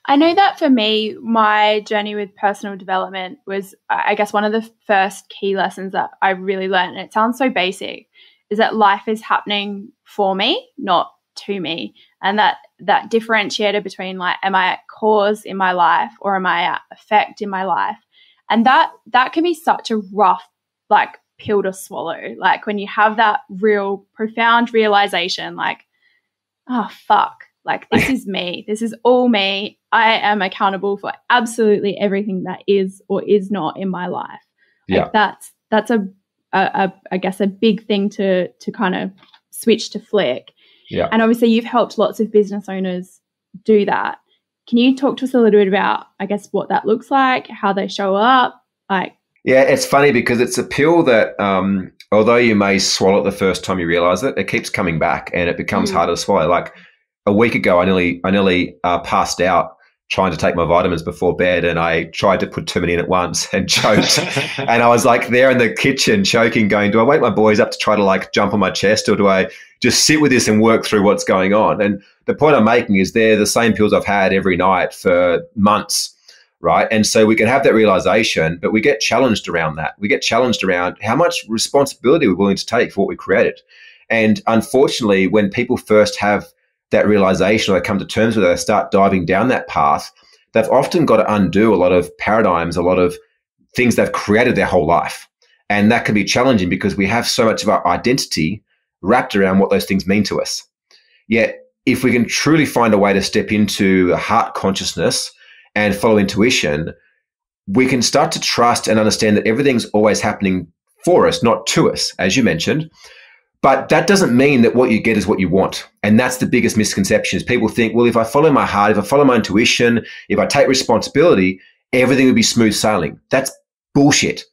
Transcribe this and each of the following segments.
I know that for me, my journey with personal development was, I guess, one of the first key lessons that I really learned, and it sounds so basic, is that life is happening for me, not to me. And that differentiator between, like, am I at cause in my life or am I at effect in my life? And that can be such a rough, like, pill to swallow. Like, when you have that real profound realization, like, oh, fuck, like, this is me. This is all me. I am accountable for absolutely everything that is or is not in my life. Like, that's I guess a big thing to kind of switch to flick. Yeah. And obviously you've helped lots of business owners do that. Can you talk to us a little bit about, I guess, what that looks like, how they show up? Like, yeah, it's funny because it's a pill that, although you may swallow it the first time you realize it, it keeps coming back and it becomes harder to swallow. Like a week ago, I nearly passed out trying to take my vitamins before bed, and I tried to put too many in at once and choked. And I was like there in the kitchen choking, going, do I wake my boys up to try to, like, jump on my chest, or do I just sit with this and work through what's going on? And the point I'm making is they're the same pills I've had every night for months, right? And so we can have that realization, but we get challenged around that. We get challenged around how much responsibility we're willing to take for what we created. And unfortunately, when people first have that realization, or they come to terms with it, they start diving down that path, they've often got to undo a lot of paradigms, a lot of things they've created their whole life. And that can be challenging because we have so much of our identity wrapped around what those things mean to us. Yet, if we can truly find a way to step into a heart consciousness and follow intuition, we can start to trust and understand that everything's always happening for us, not to us, as you mentioned. But that doesn't mean that what you get is what you want. And that's the biggest misconception, is people think, well, if I follow my heart, if I follow my intuition, if I take responsibility, everything will be smooth sailing. That's bullshit,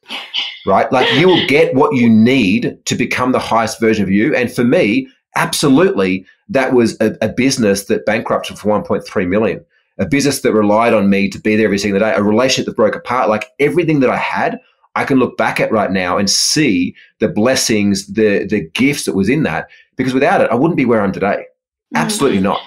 right? Like, you will get what you need to become the highest version of you. And for me, absolutely, that was a business that bankrupted for 1.3 million, a business that relied on me to be there every single day, a relationship that broke apart. Like, everything that I had, I can look back at right now and see the blessings, the gifts that was in that, because without it, I wouldn't be where I am today. Absolutely not.